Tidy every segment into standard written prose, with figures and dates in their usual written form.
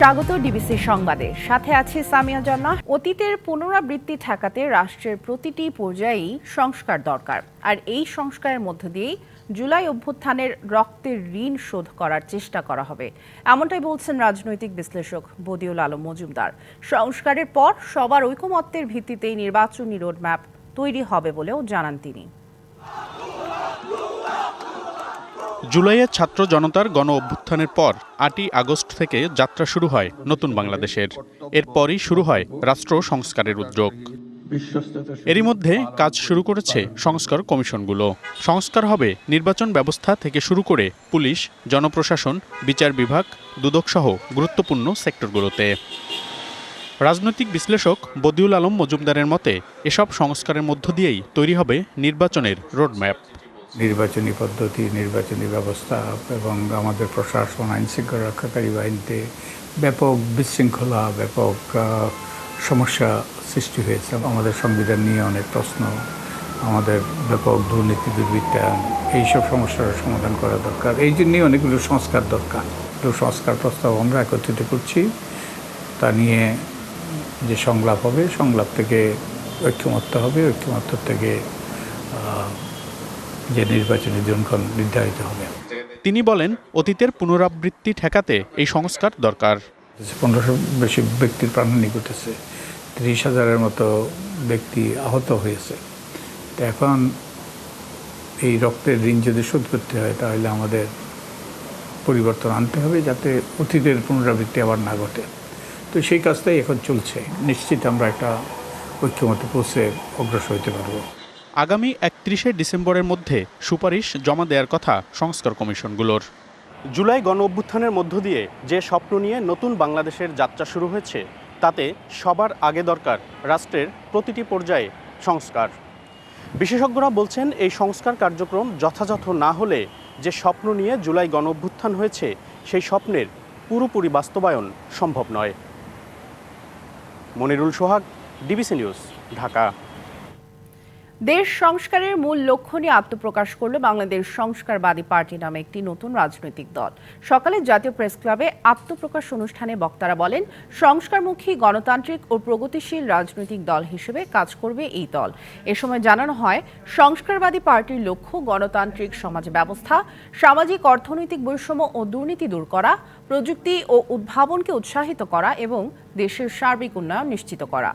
স্বাগত ডিবিসি সংবাদে, সাথে আছি সামিয়া জান্নাহ। অতীতের পুনরাবৃত্তি ঠেকাতে রাষ্ট্রের প্রতিটি পর্যায়েই সংস্কার দরকার, আর এই সংস্কারের মধ্য দিয়েই জুলাই অভ্যুত্থানের রক্তের ঋণ শোধ করার চেষ্টা করা হবে, এমনটাই বলছেন রাজনৈতিক বিশ্লেষক বদিউল আলম মজুমদার। সংস্কারের পর সবার ঐকমত্যের ভিত্তিতেই নির্বাচনী রোডম্যাপ তৈরি হবে বলেও জানান তিনি। জুলাইয়ের ছাত্র জনতার গণ অভ্যুত্থানের পর ৮ই আগস্ট থেকে যাত্রা শুরু হয় নতুন বাংলাদেশের। এরপরই শুরু হয় রাষ্ট্র সংস্কারের উদ্যোগ। এরই মধ্যে কাজ শুরু করেছে সংস্কার কমিশনগুলো। সংস্কার হবে নির্বাচন ব্যবস্থা থেকে শুরু করে পুলিশ, জনপ্রশাসন, বিচার বিভাগ, দুদকসহ গুরুত্বপূর্ণ সেক্টরগুলোতে। রাজনৈতিক বিশ্লেষক বদিউল আলম মজুমদারের মতে এসব সংস্কারের মধ্য দিয়েই তৈরি হবে নির্বাচনের রোডম্যাপ। নির্বাচনী পদ্ধতি, নির্বাচনী ব্যবস্থা এবং আমাদের প্রশাসন, আইনশৃঙ্খলা রক্ষাকারী বাহিনীতে ব্যাপক বিশৃঙ্খলা, ব্যাপক সমস্যা সৃষ্টি হয়েছে। আমাদের সংবিধান নিয়ে অনেক প্রশ্ন, আমাদের ব্যাপক দুর্নীতি, দুর্বৃত্তায়ন, এইসব সমস্যার সমাধান করা দরকার। এই জন্যই অনেকগুলো সংস্কার দরকার। তো সংস্কার প্রস্তাব আমরা একত্রিত করছি। তা নিয়ে যে সংলাপ হবে, সংলাপ থেকে ঐক্যমত্য হবে, ঐক্যমত্য থেকে যে নির্বাচনী দিনক্ষণ নির্ধারিত হবে। তিনি বলেন, অতীতের পুনরাবৃত্তি ঠেকাতে এই সংস্কার দরকার। 1500 বেশি ব্যক্তির প্রাণহানি ঘটেছে, 30,000-এর মতো ব্যক্তি আহত হয়েছে। তো এখন এই রক্তের ঋণ যদি শোধ করতে হয়, তাহলে আমাদের পরিবর্তন আনতে হবে, যাতে অতীতের পুনরাবৃত্তি আবার না ঘটে। তো সেই কাজটাই এখন চলছে। নিশ্চিত আমরা একটা ঐক্যমতে পৌঁছে অগ্রসর হতে পারব। আগামী 31শে ডিসেম্বরের মধ্যে সুপারিশ জমা দেওয়ার কথা সংস্কার কমিশনগুলোর। জুলাই গণ অভ্যুত্থানের মধ্য দিয়ে যে স্বপ্ন নিয়ে নতুন বাংলাদেশের যাত্রা শুরু হয়েছে, তাতে সবার আগে দরকার রাষ্ট্রের প্রতিটি পর্যায়ে সংস্কার। বিশেষজ্ঞরা বলছেন, এই সংস্কার কার্যক্রম যথাযথ না হলে যে স্বপ্ন নিয়ে জুলাই গণ অভ্যুত্থান হয়েছে, সেই স্বপ্নের পুরোপুরি বাস্তবায়ন সম্ভব নয়। মনিরুল সোহাগ, ডিবিসি নিউজ, ঢাকা। দেশ সংস্কারের মূল লক্ষ্য নিয়ে আত্মপ্রকাশ করল বাংলাদেশ সংস্কারবাদী পার্টি নামে একটি নতুন রাজনৈতিক দল। সকালে জাতীয় প্রেস ক্লাবে আত্মপ্রকাশ অনুষ্ঠানে বক্তারা বলেন, সংস্কারমুখী গণতান্ত্রিক ও প্রগতিশীল রাজনৈতিক দল হিসেবে কাজ করবে এই দল। এ সময় জানানো হয়, সংস্কারবাদী পার্টির লক্ষ্য গণতান্ত্রিক সমাজ ব্যবস্থা, সামাজিক অর্থনৈতিক বৈষম্য ও দুর্নীতি দূর করা, প্রযুক্তি ও উদ্ভাবনকে উৎসাহিত করা এবং দেশের সার্বিক উন্নয়ন নিশ্চিত করা।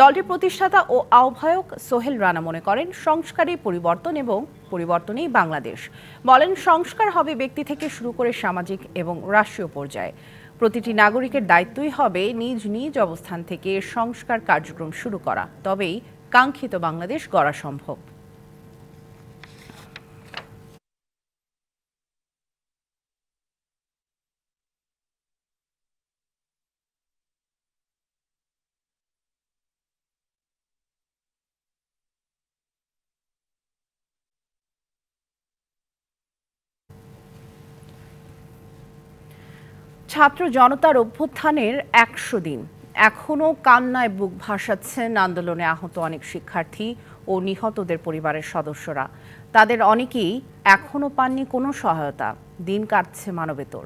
দলটির প্রতিষ্ঠাতা ও আহ্বায়ক সোহেল রানা মনে করেন, সংস্কারই পরিবর্তন এবং পরিবর্তনই বাংলাদেশ। বলেন, সংস্কার হবে ব্যক্তি থেকে শুরু করে সামাজিক এবং রাষ্ট্রীয় পর্যায়ে। প্রতিটি নাগরিকের দায়িত্বই হবে নিজ নিজ অবস্থান থেকে সংস্কার কার্যক্রম শুরু করা, তবেই কাঙ্ক্ষিত বাংলাদেশ গড়া সম্ভব। ছাত্র জনতার অভ্যুত্থানের ১০০ দিন, এখনও কান্নায় বুক ভাসাচ্ছেন আন্দোলনে আহত অনেক শিক্ষার্থী ও নিহতদের পরিবারের সদস্যরা। তাদের অনেকেই এখনও পাননি কোনো সহায়তা। দিন কাটছে মানবেতর,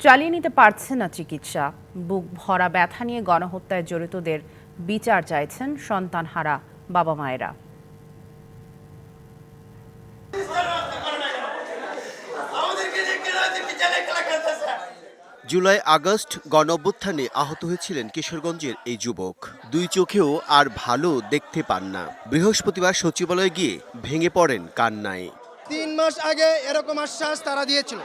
চালিয়ে নিতে পারছে না চিকিৎসা। বুক ভরা ব্যথা নিয়ে গণহত্যায় জড়িতদের বিচার চাইছেন সন্তানহারা বাবা মায়েরা। জুলাই আগস্ট গণঅভ্যুত্থানে আহত হয়েছিলেন কিশোরগঞ্জের এই যুবক। দুই চোখেও আর ভালো দেখতে পান না। বৃহস্পতিবার সচিবালয়ে গিয়ে ভেঙে পড়েন কান্নায়। ৩ মাস আগে এরকম আশ্বাস তারা দিয়েছিল,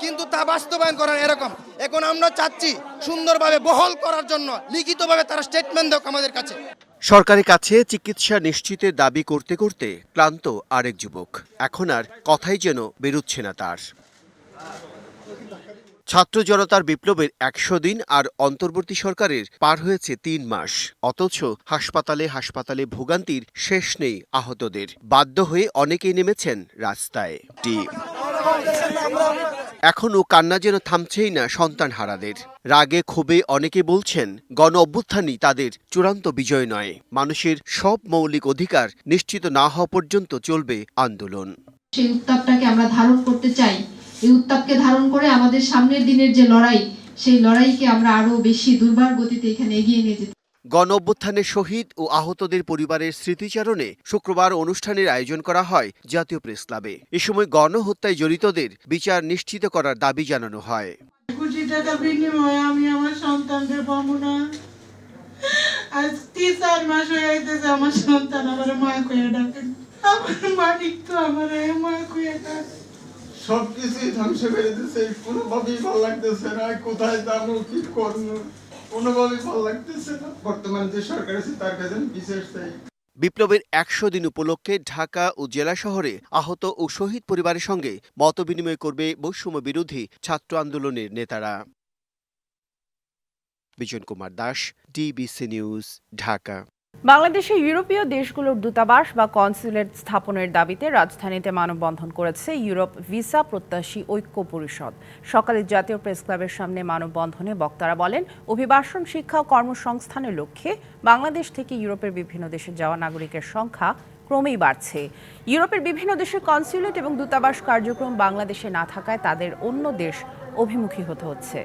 কিন্তু তা বাস্তবায়ন করার এরকম। এখন আমরা চাচ্ছি সুন্দরভাবে বহাল করার জন্য লিখিতভাবে তারা স্টেটমেন্ট দেখ আমাদের কাছে। সরকারের কাছে চিকিৎসা নিশ্চিতের দাবি করতে করতে ক্লান্ত আরেক যুবক। এখন আর কথাই যেন বেরুচ্ছে না তার। ছাত্র জনতার বিপ্লবের ১০০ দিন আর অন্তর্বর্তী সরকারের পার হয়েছে ৩ মাস, অথচ হাসপাতালে হাসপাতালে ভোগান্তির শেষ নেই আহতদের। বাধ্য হয়ে অনেকেই নেমেছেন রাস্তায়। এখনও কান্না যেন থামছেই না সন্তানহারাদের। রাগে ক্ষোভে অনেকে বলছেন, গণ অভ্যুত্থানই তাদের চূড়ান্ত বিজয় নয়। মানুষের সব মৌলিক অধিকার নিশ্চিত না হওয়া পর্যন্ত চলবে আন্দোলন। সেই উত্তাপটাকে আমরা ধারণ করতে চাই। এই উত্তাপকে ধারণ করে আমাদের সামনের দিনের যে লড়াই, সেই লড়াইকে আমরা আরো বেশি দুর্বার গতিতে এখানে এগিয়ে নিয়ে যেতে। গণ অভ্যুত্থানের শহীদ ও আহতদের পরিবারের স্মৃতিচারণে শুক্রবার অনুষ্ঠানের আয়োজন করা হয় জাতীয় প্রেস ক্লাবে। এ সময় গণহত্যায় জড়িতদের বিচার নিশ্চিত করার দাবি জানানো হয়। কোটি টাকা বিনিময়ে আমি আমার সন্তানদের পাবো না। আজ 3-4 মাস হয়ে গেছে আমার সন্তান আমার মা কইয়া ডাকে, আমার মালিক তো আমার মা কইয়া ডাকে। সবকিছুই ধ্বংস করে দিচ্ছে, কোনোভাবেই ভালো লাগতেছে না। কোথায় যাবো, কি করবো, কোনোভাবেই ভালো লাগতেছে না। বর্তমান যে সরকার আছে তার কাছে বিশেষ চাই। বিপ্লবের 100 দিন উপলক্ষে ঢাকা ও জেলা শহরে আহত ও শহীদ পরিবারের সঙ্গে মতবিনিময় করবে বৈষম্য বিরোধী ছাত্র আন্দোলনের নেতারা। Bijan Kumar Das, DBC news, Dhaka. বাংলাদেশে ইউরোপীয় দেশগুলোর দূতাবাস বা কনসুলেট স্থাপনের দাবিতে রাজধানীতে মানববন্ধন করেছে ইউরোপ ভিসা প্রত্যাশী ঐক্য পরিষদ। সকালে জাতীয় প্রেস ক্লাবের সামনে মানববন্ধনে বক্তারা বলেন, অভিবাসন, শিক্ষা ও কর্মসংস্থানের লক্ষ্যে বাংলাদেশ থেকে ইউরোপের বিভিন্ন দেশে যাওয়া নাগরিকের সংখ্যা ক্রমেই বাড়ছে। ইউরোপের বিভিন্ন দেশের কনসুলেট এবং দূতাবাস কার্যক্রম বাংলাদেশে না থাকায় তাদের অন্য দেশ অভিমুখী হতে হচ্ছে।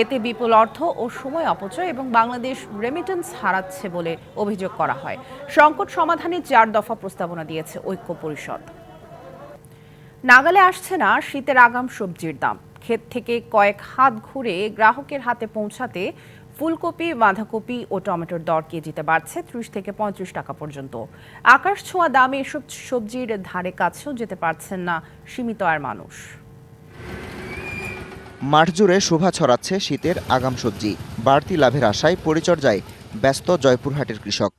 এতে বিপুল অর্থ ও সময় অপচয় এবং বাংলাদেশ রেমিটেন্স হারাচ্ছে বলে অভিযোগ করা হয়। সংকট সমাধানে 4 দফা প্রস্তাবনা দিয়েছে ঐক্য পরিষদ। নাগালে আসছে না শীতের আগাম সবজির দাম। ক্ষেত থেকে কয়েক হাত ঘুরে গ্রাহকের হাতে পৌঁছাতে ফুলকপি, বাঁধাকপি ও টমেটোর দর কেজিতে বাড়ছে 30 থেকে 35 টাকা পর্যন্ত। আকাশ ছোঁয়া দামে এসব সবজির ধারে কাছেও যেতে পারছেন না সীমিত আয়ের মানুষ। মাঠ জুড়ে শোভা ছড়াচ্ছে শীতের আগাম সবজি। বাড়তি লাভের আশায় পরিচর্যায় ব্যস্ত জয়পুরহাটের কৃষক।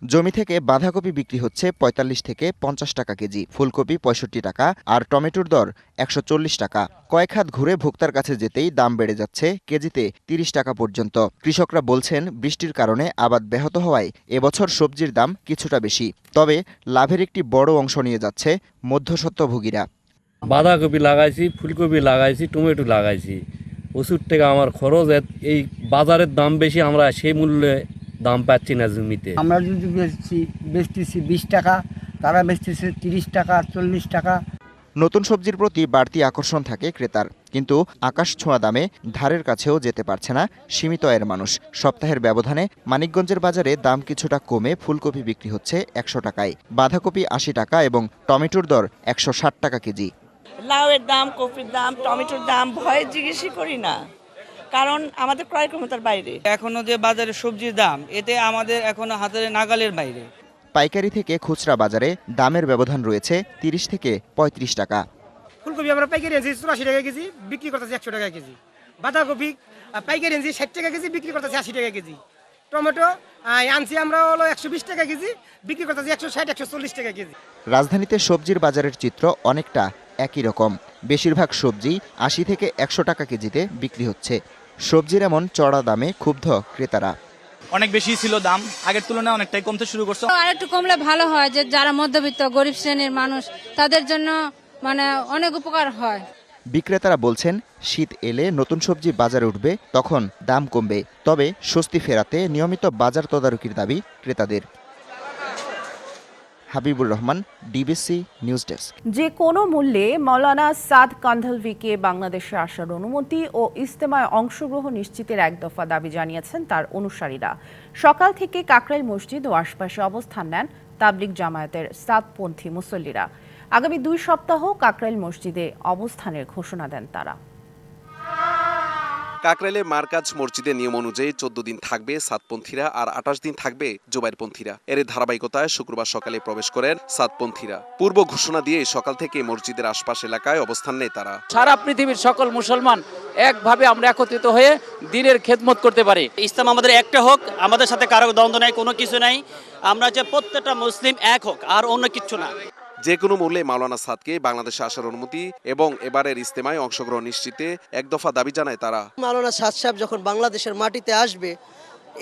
জমি থেকে বাঁধাকপি বিক্রি হচ্ছে 45 থেকে 50 টাকা কেজি, ফুলকপি 65 টাকা আর টমেটোর দর 140 টাকা। কয়েক হাত ঘুরে ভোক্তার কাছে যেতেই দাম বেড়ে যাচ্ছে কেজিতে 30 টাকা পর্যন্ত। কৃষকরা বলছেন, বৃষ্টির কারণে আবাদ ব্যাহত হওয়ায় এবছর সবজির দাম কিছুটা বেশি। তবে লাভের একটি বড় অংশ নিয়ে যাচ্ছে মধ্যস্বত্বভোগীরা। বাঁধাকপি লাগাইছি, ফুলকপি লাগাইছি, টমেটো লাগাইছি। প্রচুর টাকা আমার খরচ। এই বাজারের দাম বেশি, আমরা সেই মূল্যে দাম পাচ্ছি না জমিতে। আমরা যদি বেচতেছি 20 টাকা, তারা বেচতেছে 30 টাকা, 40 টাকা। নতুন সবজির প্রতি বাড়তি আকর্ষণ থাকে ক্রেতার, কিন্তু আকাশ ছোঁয়া দামে ধারের কাছেও যেতে পারছে না সীমিত আয়ের মানুষ। সপ্তাহের ব্যবধানে মানিকগঞ্জের বাজারে দাম কিছুটা কমে ফুলকপি বিক্রি হচ্ছে 100 টাকায়, বাঁধাকপি 80 টাকা এবং টমেটোর দর 160 টাকা কেজি। লাউয়ের দাম, কপির দাম, টমেটোর দাম ভয়ে জিজ্ঞেসই করি না, কারণ আমাদের ক্রয় ক্ষমতার বাইরে। এখনো যে বাজারে সবজির দাম, এতে আমাদের এখনো হাতের নাগালের বাইরে। পাইকারি থেকে খুচরা বাজারে দামের ব্যবধান রয়েছে 30 থেকে 35 টাকা। ফুলকপি আমরা পাইকারি আনছি 84 টাকা কেজি, বিক্রি করতেছি 100 টাকা কেজি। বাঁধাকপি পাইকারি আনছি 60 টাকা কেজি, বিক্রি করতেছি 80 টাকা কেজি। টমেটো আনছি আমরা হলো 120 টাকা কেজি, বিক্রি করতেছি 160, 140 টাকা কেজি। রাজধানীতে সবজির বাজারের চিত্র অনেকটা একই রকম। বেশিরভাগ সবজি 80 থেকে 100 টাকা কেজিতে বিক্রি হচ্ছে। সবজির এমন চড়া দামে ক্ষুব্ধ ক্রেতারা। অনেক বেশি ছিল দাম, আগের তুলনায় অনেকটাই কমতে শুরু করছে। আর একটু কমলে ভালো হয়, যে যারা মধ্যবিত্ত গরিব শ্রেণীর মানুষ তাদের জন্য অনেক উপকার হয়। বিক্রেতারা বলছেন, শীত এলে নতুন সবজি বাজারে উঠবে, তখন দাম কমবে। তবে স্বস্তি ফেরাতে নিয়মিত বাজার তদারকির দাবি ক্রেতাদের। Habibur Rahman, DBC news desk. যে কোনো মূল্যে মৌলানা সাদ কান্ধলভিকে বাংলাদেশে আসার অনুমতি ও ইজতেমায় অংশগ্রহণ নিশ্চিতের 1 দফা দাবি জানিয়েছেন তার অনুসারীরা। সকাল থেকে কাকরাইল মসজিদ ও আশপাশে অবস্থান নেন তাবলিগ জামায়াতের সাদপন্থী মুসল্লিরা। আগামী 2 সপ্তাহ কাকরাইল মসজিদে অবস্থানের ঘোষণা দেন তারা। কাকরাইলে মার্কাজ মসজিদের নিয়ম অনুযায়ী 14 দিন থাকবে সাদপন্থীরা আর 28 দিন থাকবে জোবাইরপন্থীরা। এর ধারাবাহিকতায় শুক্রবার সকালে প্রবেশ করেন সাদপন্থীরা। পূর্ব ঘোষণা দিয়ে সকাল থেকে মসজিদের আশপাশ এলাকায় অবস্থান নেয় তারা। সারা পৃথিবীর সকল মুসলমান একভাবে আমরা একত্রিত হয়ে দ্বীনের খেদমত করতে পারি। ইসলাম আমাদের একটা হোক, আমাদের সাথে কারো দ্বন্দ্ব নাই, কোনো কিছু নাই। আমরা যে প্রত্যেকটা মুসলিম এক হোক, আর অন্য কিচ্ছু না। যে কোনো মূল্যে মাওলানা সাদকে বাংলাদেশে আসার অনুমতি এবং এবারের ইজতেমায় অংশগ্রহণ নিশ্চিতে 1 দফা দাবি জানায় তারা। মাওলানা সাদ সাহেব যখন বাংলাদেশের মাটিতে আসবে,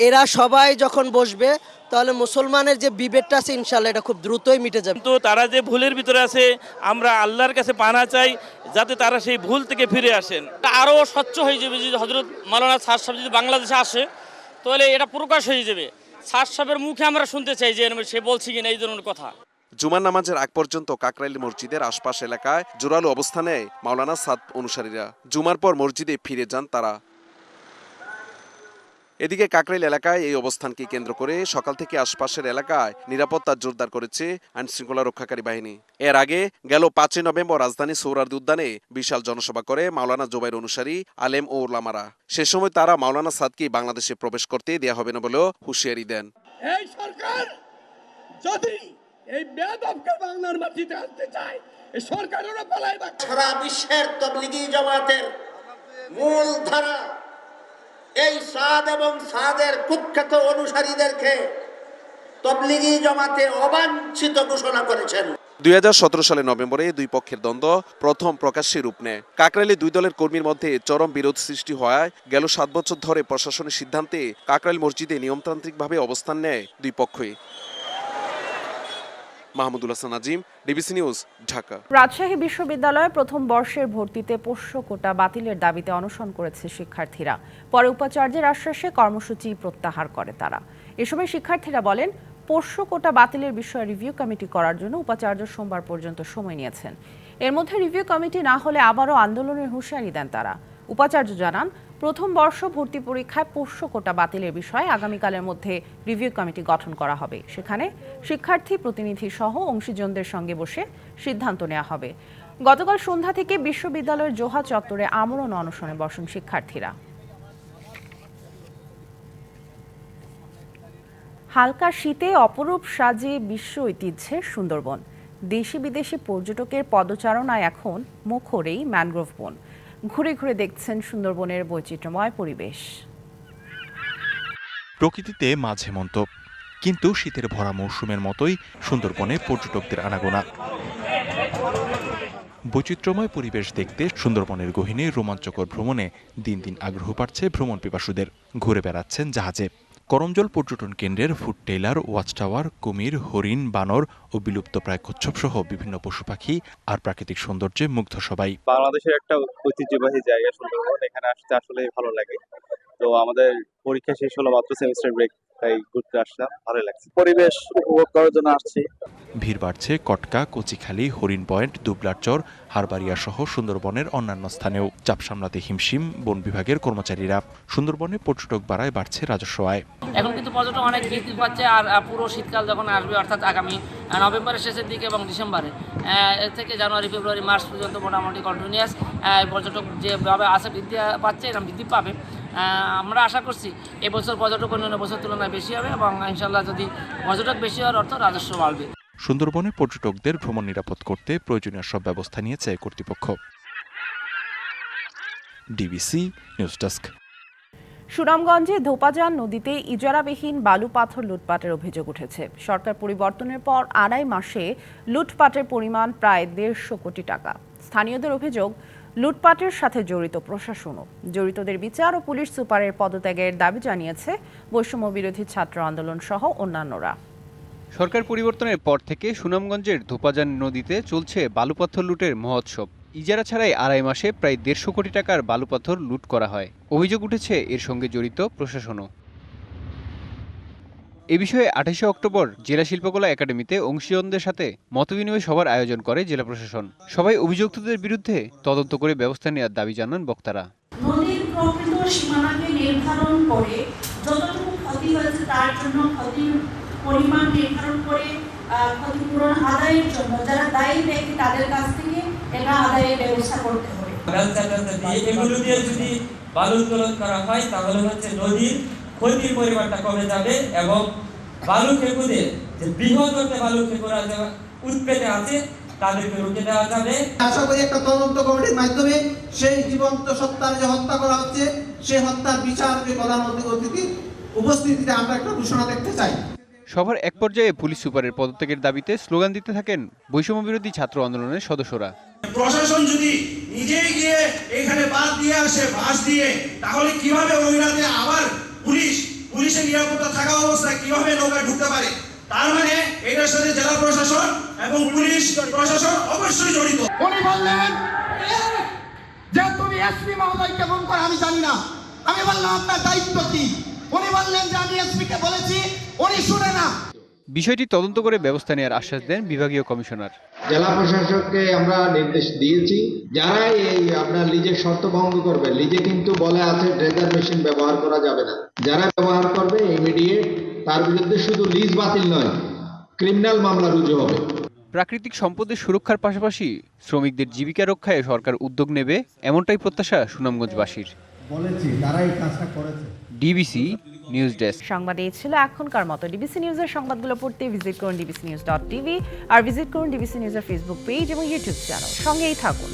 এরা সবাই যখন বসবে, তাহলে মুসলমানের যে বিভেদটা আছে ইনশাআল্লাহ এটা খুব দ্রুতই মিটে যাবে। তো তারা যে ভুলের ভিতরে আছে, আমরা আল্লাহর কাছে পানা চাই যাতে তারা সেই ভুল থেকে ফিরে আসেন। আরও স্বচ্ছ হয়ে যাবে যদি হযরত মাওলানা সাদ সাহেব যদি বাংলাদেশে আসে, তাহলে এটা প্রকাশ হয়ে যাবে। সাদ সাহেবের মুখে আমরা শুনতে চাই যে সে বলছে কিনা এই ধরনের কথা। জুমার নামাজের আগ পর্যন্ত কাকরাইল মসজিদের আশপাশ এলাকায় জোরালো অবস্থান নেয় মাওলানা সাদ অনুসারীরা। জুমার পর মসজিদে ফিরে যান তারা। এদিকে কাকরাইল এলাকায় এই অবস্থানকে কেন্দ্র করে সকাল থেকে আশপাশের এলাকায় নিরাপত্তা জোরদার করেছে আইনশৃঙ্খলা রক্ষাকারী বাহিনী। এর আগে গেল ৫ নভেম্বর রাজধানী সোহরাওয়ার্দী উদ্যানে বিশাল জনসভা করে মাওলানা জোবাইর অনুসারী আলেম ও ওলামারা। সে সময় তারা মাওলানা সাদকে বাংলাদেশে প্রবেশ করতে দেয়া হবে না বলেও হুঁশিয়ারি দেন। এই সরকার যদি এই বেয়াদবকে বাংলার মাটিতে আনতে চায়, এই সরকারেরও পালাইবা। সারা বিশ্বের তাবলীগী জামাতের মূল ধারা এই সাদ এবং সাদের কুখ্যাত অনুসারীদেরকে তাবলীগী জামাতে অবাঞ্ছিত ঘোষণা করেছেন। ২০১৭ সালের নভেম্বরে দুই পক্ষের দ্বন্দ্ব প্রথম প্রকাশ্যে রূপ নেয়। কাকরাইলে দুই দলের কর্মীর মধ্যে চরম বিরোধ সৃষ্টি হওয়ায় গেল ৭ বছর ধরে প্রশাসনের সিদ্ধান্তে কাকরাইল মসজিদে নিয়মতান্ত্রিকভাবে অবস্থান নেয় দুই পক্ষই। Mahmudul Hasan Nazim, DBC news, Dhaka. রাজশাহী বিশ্ববিদ্যালয়ে প্রথম বর্ষের ভর্তিতে পোষ্য কোটা বাতিলের দাবিতে অনশন করেছে শিক্ষার্থীরা। পরে উপাচার্যের আশ্বাসে কর্মসূচি প্রত্যাহার করে তারা। এ সময় শিক্ষার্থীরা বলেন, পোষ্য কোটা বাতিলের বিষয়ে রিভিউ কমিটি করার জন্য উপাচার্য সোমবার পর্যন্ত সময় নিয়েছেন। এর মধ্যে রিভিউ কমিটি না হলে আবারও আন্দোলনের হুঁশিয়ারি দেন তারা। উপাচার্য জানান, প্রথম বর্ষ ভর্তি পরীক্ষায় পোষ্য কোটা বাতিলের বিষয়ে আগামীকালের মধ্যে রিভিউ কমিটি গঠন করা হবে। সেখানে শিক্ষার্থী প্রতিনিধি সহ অংশীজনদের সঙ্গে বসে সিদ্ধান্ত নেওয়া হবে। গতকাল সন্ধ্যা থেকে বিশ্ববিদ্যালয়ের জোহা চত্বরে আমরণ অনশনে বসেন শিক্ষার্থীরা। হালকা শীতে অপরূপ সাজে বিশ্ব ঐতিহ্যের সুন্দরবন। দেশি বিদেশি পর্যটকের পদচারণায় এখন মুখর এই ম্যানগ্রোভ বন। ঘুরে ঘুরে দেখছেন সুন্দরবনের বৈচিত্র্যময় পরিবেশ। প্রকৃতিতে মাঝে মন্ত, কিন্তু শীতের ভরা মৌসুমের মতোই সুন্দরবনে পর্যটকদের আনাগোনা। বৈচিত্র্যময় পরিবেশ দেখতে সুন্দরবনের গহীনে রোমাঞ্চকর ভ্রমণে দিন দিন আগ্রহ বাড়ছে ভ্রমণ পিপাসুদের। ঘুরে বেড়াচ্ছেন জাহাজে। করমজল পর্যটন কেন্দ্রের ফুড টেইলার, ওয়াচ টাওয়ার, কুমির, হরিণ, বানর ও বিলুপ্তপ্রায় কচ্ছপ সহ বিভিন্ন পশু পাখি আর প্রাকৃতিক সৌন্দর্যে মুগ্ধ সবাই। বাংলাদেশের একটা ঐতিহ্যবাহী জায়গা সুন্দরবন, এখানে আসতে আসলে ভালো লাগে। তো আমাদের পরীক্ষা শেষ হলো মাত্র, সেমিস্টার ব্রেক, তাই ঘুরতে আসলাম, ভালো লাগছে। পরিবেশ উপভোগ করার জন্য আসছি। ভিড় বাড়ছে কটকা, কচিখালী, হরিণ পয়েন্ট, দুবলারচর, হারবাড়িয়া সহ সুন্দরবনের অন্যান্য স্থানেও। চাপ সামলাতে হিমশিম বন বিভাগের কর্মচারীরা। সুন্দরবনে পর্যটক বাড়ায় বাড়ছে রাজস্ব আয়। এখন কিন্তু পর্যটক অনেক বৃদ্ধি পাচ্ছে, আর পুরো শীতকাল যখন আসবে, অর্থাৎ আগামী নভেম্বরের শেষের দিকে এবং ডিসেম্বরে থেকে জানুয়ারি, ফেব্রুয়ারি, মার্চ পর্যন্ত মোটামুটি কন্টিনিউয়াস পর্যটক যেভাবে আসে বৃদ্ধি পাচ্ছে, এরকম বৃদ্ধি পাবে। আমরা আশা করছি এবছর পর্যটক অন্যান্য বছর তুলনায় বেশি হবে এবং ইনশাল্লাহ যদি পর্যটক বেশি হওয়ার অর্থ রাজস্ব বাড়বে। সুন্দরবনে পর্যটকদের ভ্রমণ নিরাপদ করতে প্রয়োজনীয় সব ব্যবস্থা নিয়েছে কর্তৃপক্ষ। DBC news desk. সুনামগঞ্জে ধোপাজান নদীতে ইজারাবিহীন বালু পাথর লুটপাটের অভিযোগ উঠেছে। সরকার পরিবর্তনের পর 2.5 মাসে লুটপাটের পরিমাণ প্রায় 150 কোটি টাকা। স্থানীয়দের অভিযোগ, লুটপাটের সাথে জড়িত প্রশাসনও। জড়িতদের বিচার ও পুলিশ সুপারের পদত্যাগের দাবি জানিয়েছে বৈষম্য বিরোধী ছাত্র আন্দোলন সহ অন্যান্যরা। সরকার পরিবর্তনের পর থেকে সুনামগঞ্জের ধোপাজান নদীতে চলছে বালুপাথর লুটের মহোৎসব। ইজারা ছাড়াই 2.5 মাসে প্রায় 150 কোটি টাকার বালুপাথর লুট করা হয়। অভিযোগ উঠেছে এর সঙ্গে জড়িত প্রশাসনও। এ বিষয়ে 28 অক্টোবর জেলা শিল্পকলা একাডেমিতে অংশীজনদের সাথে মতবিনিময় সভার আয়োজন করে জেলা প্রশাসন। সবাই অভিযুক্তদের বিরুদ্ধে তদন্ত করে ব্যবস্থা নেওয়ার দাবি জানান বক্তারা। নদীর প্রকৃত সীমানাকে নির্ধারণ করে যতটুকু ক্ষতি হয়েছে তার জন্য ক্ষতির পরিমাণ নির্ধারণ করে ক্ষতিপূরণ আদায়ের জন্য যারা দায়ী ব্যক্তি তাদের কাছ থেকে এটা আদায়ের ব্যবস্থা করতে হবে। এগুলো দিয়ে যদি বালু উত্তোলন করা হয় তাহলে হচ্ছে নদীর ক্ষতির পরিমাণটা কমে যাবে এবং বালু খেকুদের যে বৃহৎ বালু খেকুরা উৎপেতে আছে তাদেরকে রুখে দেওয়া যাবে। আশা করি একটা তদন্ত কমিটির মাধ্যমে সেই জীবন্ত সত্তার যে হত্যা করা হচ্ছে সেই হত্যার বিচার প্রধানমন্ত্রী অতিথির উপস্থিতিতে আমরা একটা ঘোষণা দেখতে চাই। সভার এক পর্যায়ে পুলিশ সুপারের পদত্যাগের দাবিতে স্লোগান দিতে থাকেন বৈষম্য বিরোধী ছাত্র আন্দোলনের সদস্যরা। প্রশাসন যদি নিজেই গিয়ে এখানে বাদ দিয়ে আসে বাস দিয়ে, তাহলে কিভাবে ওই রাতে আবার পুলিশের নিরাপত্তা থাকা অবস্থায় কিভাবে নৌকায় ঢুকতে পারে? তার মানে এটার সাথে জেলা প্রশাসন এবং পুলিশ প্রশাসন অবশ্যই জড়িত। উনি বললেন যে তুমি এসপি মহোদয়কে ফোন করে, আমি জানি না। আমি বললাম আপনার দায়িত্ব কি? উনি বললেন যে আমি এসপি কে বলেছি, উনি শুনে না। বিষয়টি তদন্ত করে ব্যবস্থা নেওয়ার আশ্বাস দেন বিভাগীয় কমিশনার। জেলা প্রশাসককে আমরা নির্দেশ দিয়েছি, যারা এই আপনার লিজের শর্ত ভঙ্গ করবে, লিজে কিন্তু বলে আছে ড্রেজার মেশিন ব্যবহার করা যাবে না, যারা ব্যবহার করবে ইমিডিয়েট তার বিরুদ্ধে শুধু লিজ বাতিল নয়, ক্রিমিনাল মামলা রুজু হবে। প্রাকৃতিক সম্পদের সুরক্ষার পাশাপাশি শ্রমিকদের জীবিকা রক্ষায় সরকার উদ্যোগ নেবে, এমনটাই প্রত্যাশা সুনামগঞ্জবাসীর। বলেছি তারা এই কাজটা করেছে। DBC news desk. সংবাদ এই ছিল এখনকার মতো। ডিবিসি নিউজের সংবাদগুলো পড়তে ভিজিট করুন dbcnews.tv আর ভিজিট করুন ডিবিসি নিউজের ফেসবুক পেজ এবং ইউটিউব চ্যানেল। সঙ্গেই থাকুন।